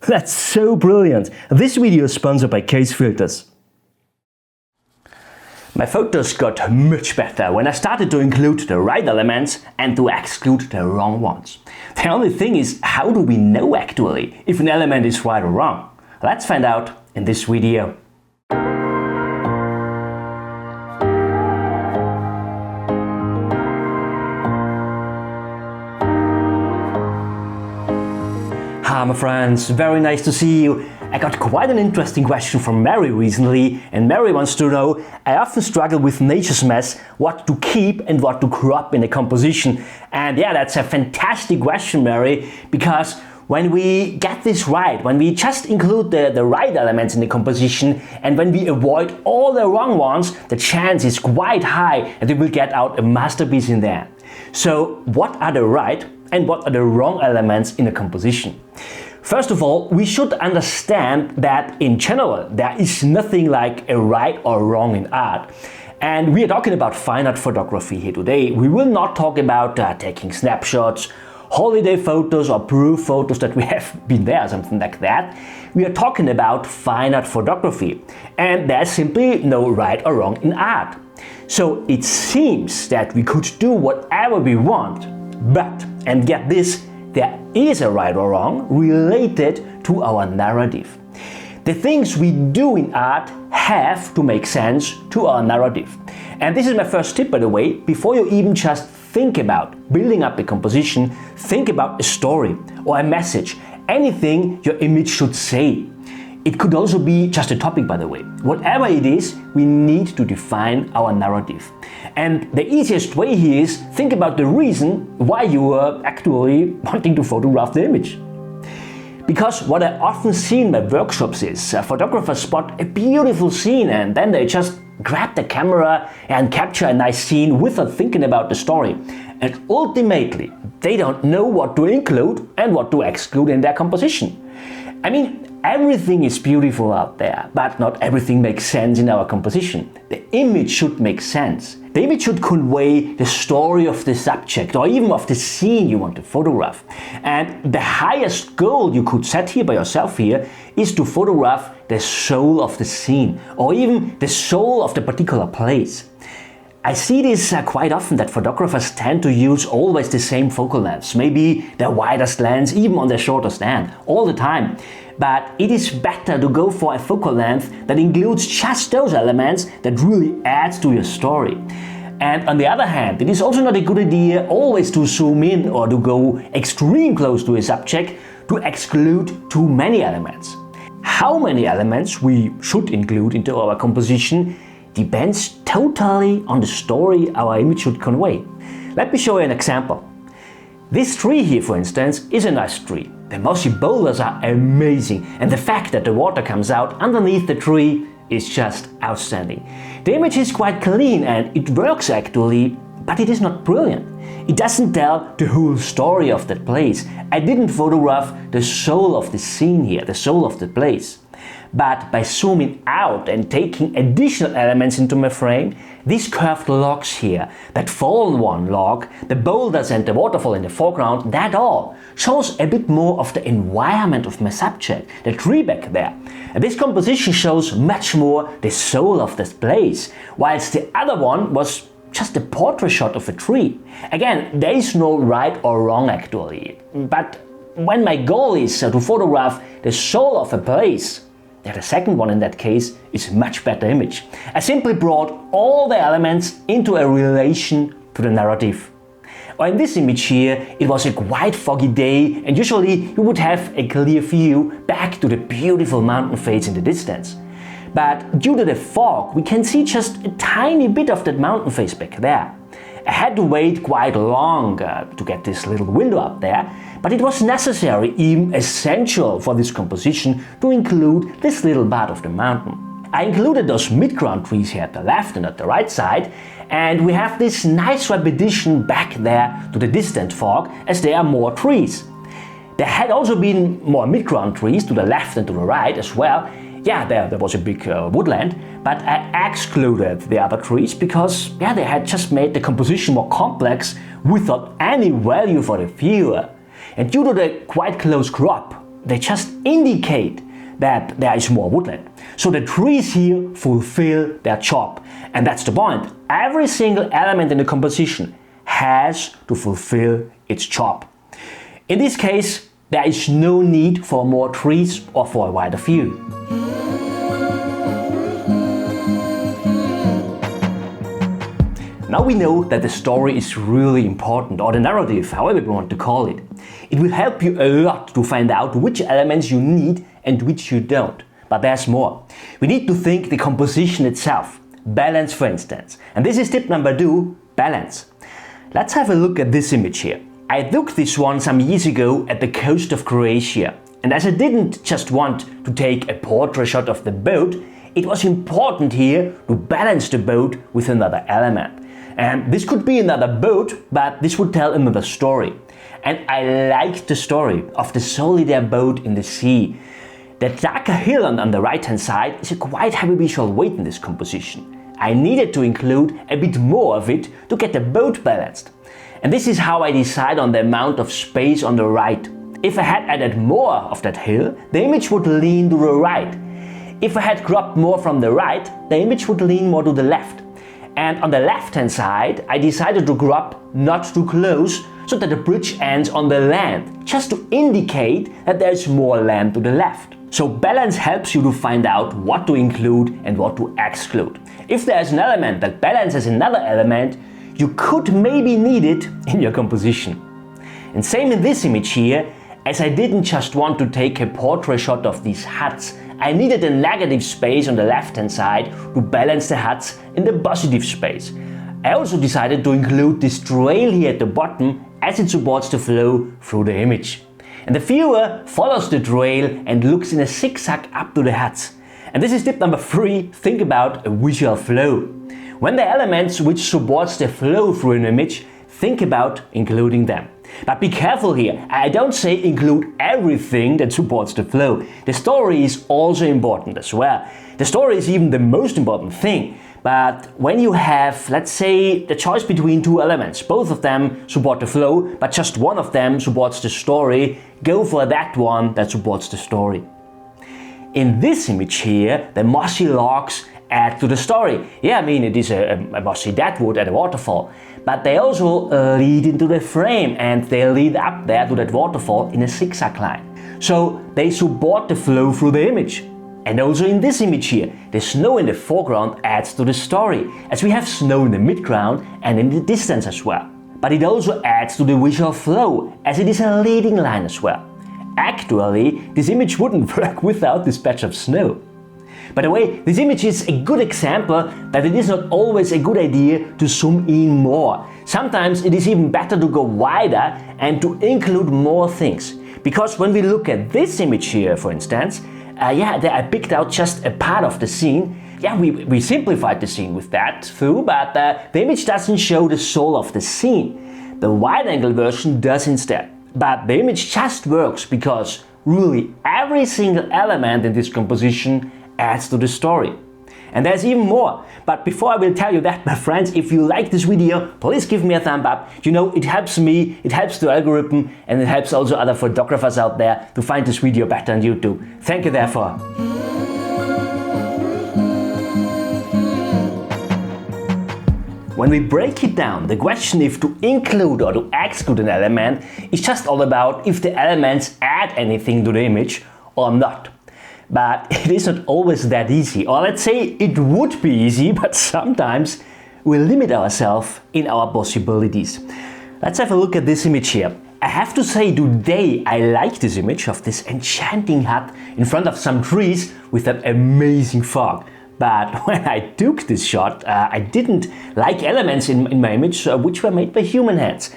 That's so brilliant! This video is sponsored by Case Filters. My photos got much better when I started to include the right elements and to exclude the wrong ones. The only thing is, how do we know actually if an element is right or wrong? Let's find out in this video. Hi my friends, very nice to see you. I got quite an interesting question from Mary recently, and Mary wants to know, I often struggle with nature's mess, what to keep and what to crop in a composition. And yeah, that's a fantastic question, Mary, because when we get this right, when we just include the right elements in the composition and when we avoid all the wrong ones, the chance is quite high that we will get out a masterpiece in there. So what are the right and what are the wrong elements in a composition? First of all, we should understand that in general there is nothing like a right or wrong in art. And we are talking about fine art photography here today. We will not talk about taking snapshots, holiday photos or proof photos that we have been there, something like that. We are talking about fine art photography, and there's simply no right or wrong in art. So it seems that we could do whatever we want, but, and get this, there is a right or wrong related to our narrative. The things we do in art have to make sense to our narrative. And this is my first tip, by the way. Before you even just think about building up a composition, think about a story or a message, anything your image should say. It could also be just a topic, by the way. Whatever it is, we need to define our narrative. And the easiest way here is think about the reason why you are actually wanting to photograph the image. Because what I often see in my workshops is photographers spot a beautiful scene and then they just grab the camera and capture a nice scene without thinking about the story. And ultimately, they don't know what to include and what to exclude in their composition. I mean, everything is beautiful out there, but not everything makes sense in our composition. The image should make sense. The image should convey the story of the subject or even of the scene you want to photograph. And the highest goal you could set here by yourself here is to photograph the soul of the scene or even the soul of the particular place. I see this quite often, that photographers tend to use always the same focal lengths, maybe the widest lens, even on the shortest end, all the time. But it is better to go for a focal length that includes just those elements that really add to your story. And on the other hand, it is also not a good idea always to zoom in or to go extreme close to a subject to exclude too many elements. How many elements we should include into our composition depends totally on the story our image should convey. Let me show you an example. This tree here, for instance, is a nice tree. The mossy boulders are amazing, and the fact that the water comes out underneath the tree is just outstanding. The image is quite clean and it works actually, but it is not brilliant. It doesn't tell the whole story of that place. I didn't photograph the soul of the scene here, the soul of the place. But by zooming out and taking additional elements into my frame, these curved logs here, that fallen one log, the boulders and the waterfall in the foreground, that all shows a bit more of the environment of my subject, the tree back there. And this composition shows much more the soul of this place, whilst the other one was just a portrait shot of a tree. Again, there is no right or wrong actually, but when my goal is to photograph the soul of a place, the second one in that case is a much better image. I simply brought all the elements into a relation to the narrative. Or in this image here, it was a quite foggy day and usually you would have a clear view back to the beautiful mountain face in the distance. But due to the fog, we can see just a tiny bit of that mountain face back there. I had to wait quite long to get this little window up there, but it was necessary, even essential for this composition, to include this little part of the mountain. I included those mid-ground trees here at the left and at the right side, and we have this nice repetition back there to the distant fog as there are more trees. There had also been more mid-ground trees to the left and to the right as well. Yeah, there was a big woodland, but I excluded the other trees because they had just made the composition more complex without any value for the viewer. And due to the quite close crop, they just indicate that there is more woodland. So the trees here fulfill their job. And that's the point. Every single element in the composition has to fulfill its job. In this case, there is no need for more trees or for a wider view. Now we know that the story is really important, or the narrative, however we want to call it. It will help you a lot to find out which elements you need and which you don't. But there's more. We need to think the composition itself. Balance, for instance. And this is tip number 2, balance. Let's have a look at this image here. I took this one some years ago at the coast of Croatia. And as I didn't just want to take a portrait shot of the boat, it was important here to balance the boat with another element. And this could be another boat, but this would tell another story. And I liked the story of the solitary boat in the sea. The darker hill on the right hand side is a quite heavy visual weight in this composition. I needed to include a bit more of it to get the boat balanced. And this is how I decide on the amount of space on the right. If I had added more of that hill, the image would lean to the right. If I had cropped more from the right, the image would lean more to the left. And on the left hand side, I decided to crop not too close so that the bridge ends on the land, just to indicate that there is more land to the left. So balance helps you to find out what to include and what to exclude. If there is an element that balances another element, you could maybe need it in your composition. And same in this image here, as I didn't just want to take a portrait shot of these huts, I needed a negative space on the left hand side to balance the huts in the positive space. I also decided to include this trail here at the bottom as it supports the flow through the image. And the viewer follows the trail and looks in a zigzag up to the huts. And this is tip number 3, think about a visual flow. When the elements which supports the flow through an image, think about including them. But be careful here, I don't say include everything that supports the flow. The story is also important as well. The story is even the most important thing. But when you have, let's say, the choice between 2 elements, both of them support the flow, but just one of them supports the story, go for that one that supports the story. In this image here, the mossy logs add to the story. Yeah, I mean, it is a mossy deadwood at a waterfall, but they also lead into the frame and they lead up there to that waterfall in a zigzag line. So they support the flow through the image. And also in this image here, the snow in the foreground adds to the story, as we have snow in the midground and in the distance as well. But it also adds to the visual flow, as it is a leading line as well. Actually, this image wouldn't work without this patch of snow. By the way, this image is a good example that it is not always a good idea to zoom in more. Sometimes it is even better to go wider and to include more things. Because when we look at this image here, for instance, I picked out just a part of the scene. Yeah, we simplified the scene with that too, but the image doesn't show the soul of the scene. The wide-angle version does instead. But the image just works because really every single element in this composition adds to the story. And there's even more. But before I will tell you that, my friends, if you like this video, please give me a thumb up. You know, it helps me, it helps the algorithm, and it helps also other photographers out there to find this video better on YouTube. Thank you therefore. When we break it down, the question if to include or to exclude an element is just all about if the elements add anything to the image or not. But it is not always that easy, or let's say it would be easy, but sometimes we limit ourselves in our possibilities. Let's have a look at this image here. I have to say today I like this image of this enchanting hut in front of some trees with that amazing fog. But when I took this shot, I didn't like elements in my image which were made by human hands.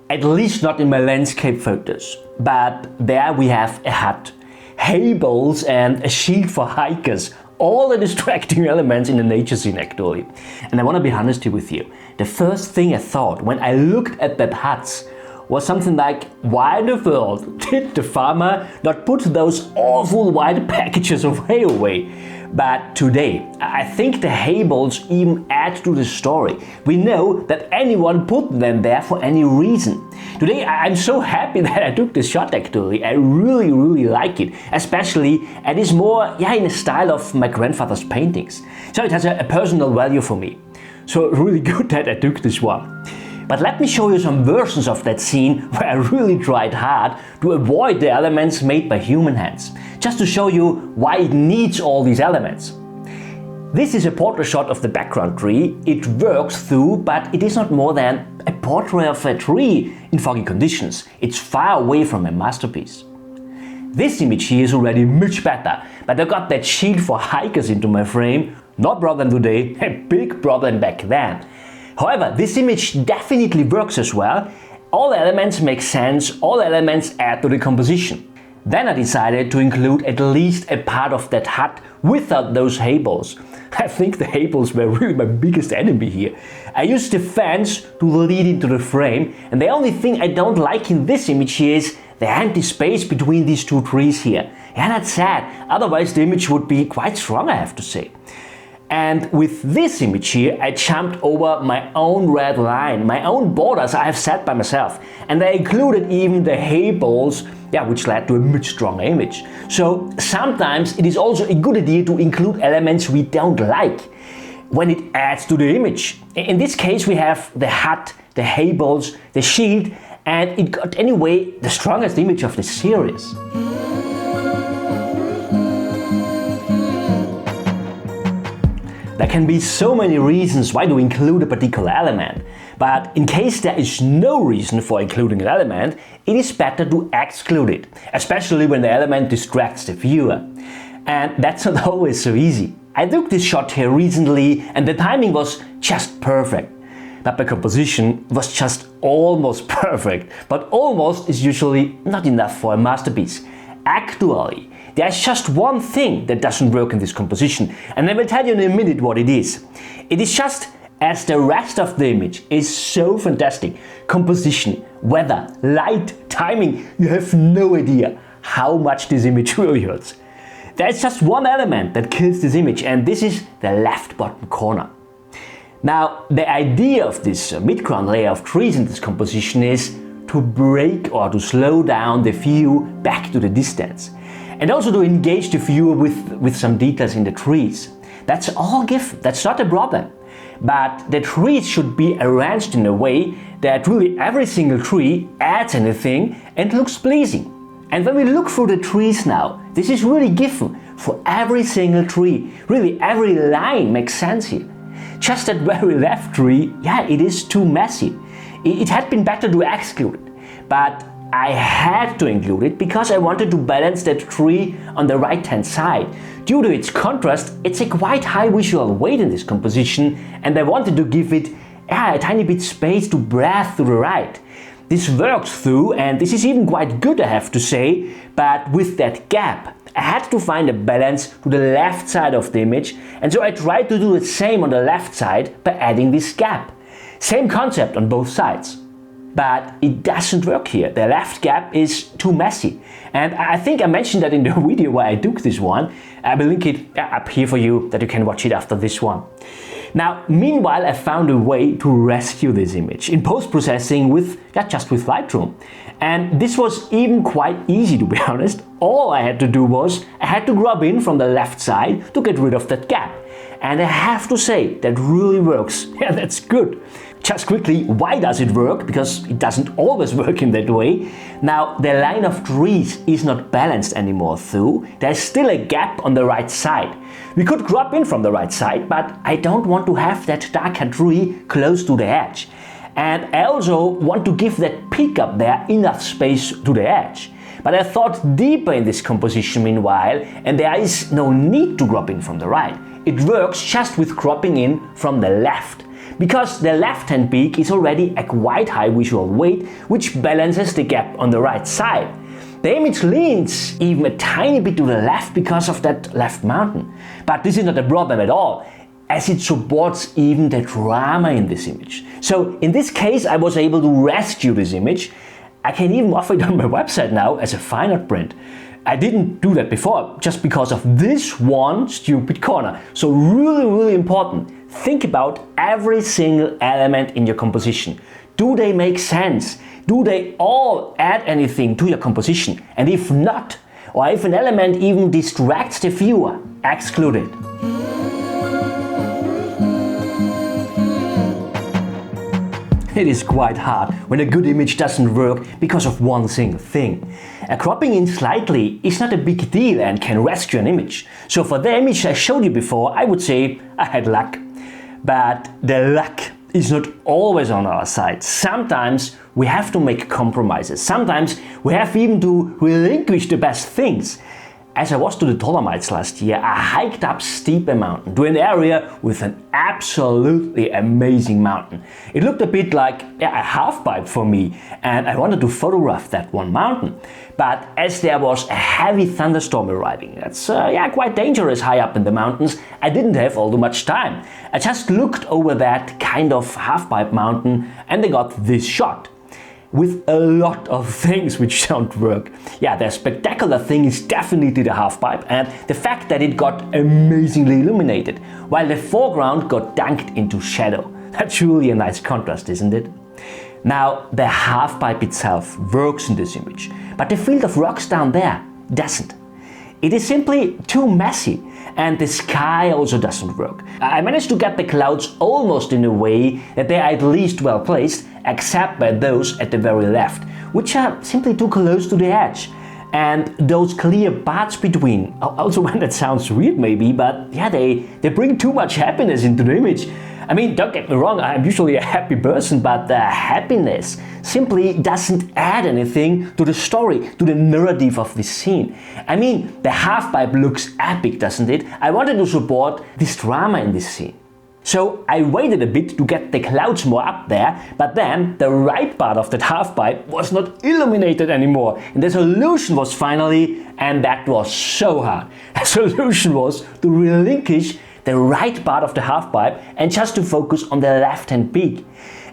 At least not in my landscape photos. But there we have a hut, hay bales and a shield for hikers. All the distracting elements in the nature scene actually. And I want to be honest here with you. The first thing I thought when I looked at that hut was something like, why in the world did the farmer not put those awful white packages of hay away? But today, I think the hay balls even add to the story. We know that anyone put them there for any reason. Today, I'm so happy that I took this shot actually. I really like it, especially it is more in the style of my grandfather's paintings. So it has a personal value for me. So really good that I took this one. But let me show you some versions of that scene where I really tried hard to avoid the elements made by human hands, just to show you why it needs all these elements. This is a portrait shot of the background tree. It works through, but it is not more than a portrait of a tree in foggy conditions. It's far away from a masterpiece. This image here is already much better, but I got that shield for hikers into my frame. No problem today, a big problem back then. However, this image definitely works as well. All elements make sense, all elements add to the composition. Then I decided to include at least a part of that hut without those hay balls. I think the hay balls were really my biggest enemy here. I used the fence to lead into the frame, and the only thing I don't like in this image here is the empty space between these two trees here. Yeah, that's sad, otherwise the image would be quite strong, I have to say. And with this image here, I jumped over my own red line, my own borders I have set by myself. And I included even the hay balls, which led to a much stronger image. So sometimes it is also a good idea to include elements we don't like when it adds to the image. In this case we have the hut, the hay balls, the shield, and it got anyway the strongest image of the series. There can be so many reasons why to include a particular element, but in case there is no reason for including an element, it is better to exclude it, especially when the element distracts the viewer. And that's not always so easy. I took this shot here recently and the timing was just perfect. But the composition was just almost perfect, but almost is usually not enough for a masterpiece. Actually, there's just one thing that doesn't work in this composition, and I will tell you in a minute what it is. It is just as the rest of the image is so fantastic. Composition, weather, light, timing, you have no idea how much this image really hurts. There's just one element that kills this image, and this is the left bottom corner. Now, the idea of this midground layer of trees in this composition is to break or to slow down the view back to the distance. And also to engage the viewer with some details in the trees. That's all given, that's not a problem. But the trees should be arranged in a way that really every single tree adds anything and looks pleasing. And when we look through the trees now, this is really given for every single tree. Really every line makes sense here. Just that very left tree, it is too messy. It had been better to exclude it. But I had to include it because I wanted to balance that tree on the right hand side. Due to its contrast, it's a quite high visual weight in this composition, and I wanted to give it a tiny bit space to breathe to the right. This works through, and this is even quite good, I have to say, but with that gap I had to find a balance to the left side of the image, and so I tried to do the same on the left side by adding this gap. Same concept on both sides. But it doesn't work here. The left gap is too messy. And I think I mentioned that in the video where I took this one. I will link it up here for you that you can watch it after this one. Now, meanwhile, I found a way to rescue this image in post-processing just with Lightroom. And this was even quite easy, to be honest. All I had to do was I had to grab in from the left side to get rid of that gap. And I have to say, that really works. Yeah, that's good. Just quickly, why does it work? Because it doesn't always work in that way. Now, the line of trees is not balanced anymore through. There's still a gap on the right side. We could crop in from the right side, but I don't want to have that darker tree close to the edge. And I also want to give that peak up there enough space to the edge. But I thought deeper in this composition meanwhile, and there is no need to crop in from the right. It works just with cropping in from the left. Because the left-hand peak is already a quite high visual weight, which balances the gap on the right side. The image leans even a tiny bit to the left because of that left mountain. But this is not a problem at all, as it supports even the drama in this image. So in this case I was able to rescue this image. I can even offer it on my website now as a fine art print. I didn't do that before just because of this one stupid corner. So really important. Think about every single element in your composition. Do they make sense? Do they all add anything to your composition? And if not, or if an element even distracts the viewer, exclude it. It is quite hard when a good image doesn't work because of one single thing. Cropping in slightly is not a big deal and can rescue an image. So for the image I showed you before, I would say I had luck. But the luck is not always on our side. Sometimes we have to make compromises. Sometimes we have even to relinquish the best things. As I was to the Dolomites last year, I hiked up steep a mountain to an area with an absolutely amazing mountain. It looked a bit like a half-pipe for me, and I wanted to photograph that one mountain. But as there was a heavy thunderstorm arriving, that's quite dangerous high up in the mountains, I didn't have all too much time. I just looked over that kind of half-pipe mountain and I got this shot. With a lot of things which don't work. Yeah, the spectacular thing is definitely the half-pipe and the fact that it got amazingly illuminated, while the foreground got dunked into shadow. That's really a nice contrast, isn't it? Now, the half-pipe itself works in this image, but the field of rocks down there doesn't. It is simply too messy, and the sky also doesn't work. I managed to get the clouds almost in a way that they are at least well placed, except by those at the very left, which are simply too close to the edge. And those clear parts between, also when that sounds weird maybe, but yeah, they bring too much happiness into the image. I mean, don't get me wrong, I'm usually a happy person, but the happiness simply doesn't add anything to the story, to the narrative of this scene. I mean, the half-pipe looks epic, doesn't it? I wanted to support this drama in this scene. So I waited a bit to get the clouds more up there, but then the right part of that half-pipe was not illuminated anymore. And the solution was finally, and that was so hard, the solution was to relinquish the right part of the half-pipe and just to focus on the left-hand peak.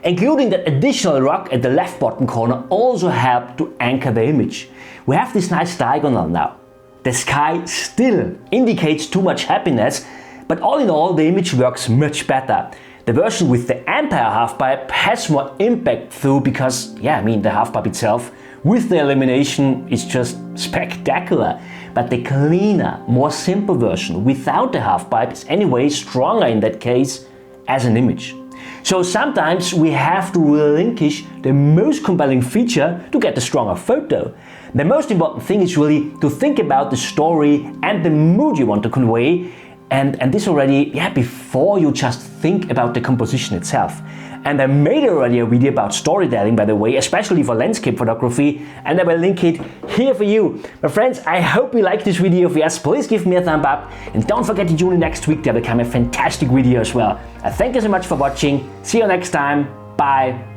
Including that additional rock at the left bottom corner also helped to anchor the image. We have this nice diagonal now. The sky still indicates too much happiness, but all in all the image works much better. The version with the entire half-pipe has more impact though because, the half-pipe itself with the illumination is just spectacular. But the cleaner, more simple version without the half-pipe is anyway stronger in that case as an image. So sometimes we have to relinquish the most compelling feature to get a stronger photo. The most important thing is really to think about the story and the mood you want to convey, and this already before you just think about the composition itself. And I made already a video about storytelling, by the way, especially for landscape photography, and I will link it here for you. My friends, I hope you liked this video. If yes, please give me a thumb up, and don't forget to tune in next week. There will come a fantastic video as well. Thank you so much for watching. See you next time. Bye.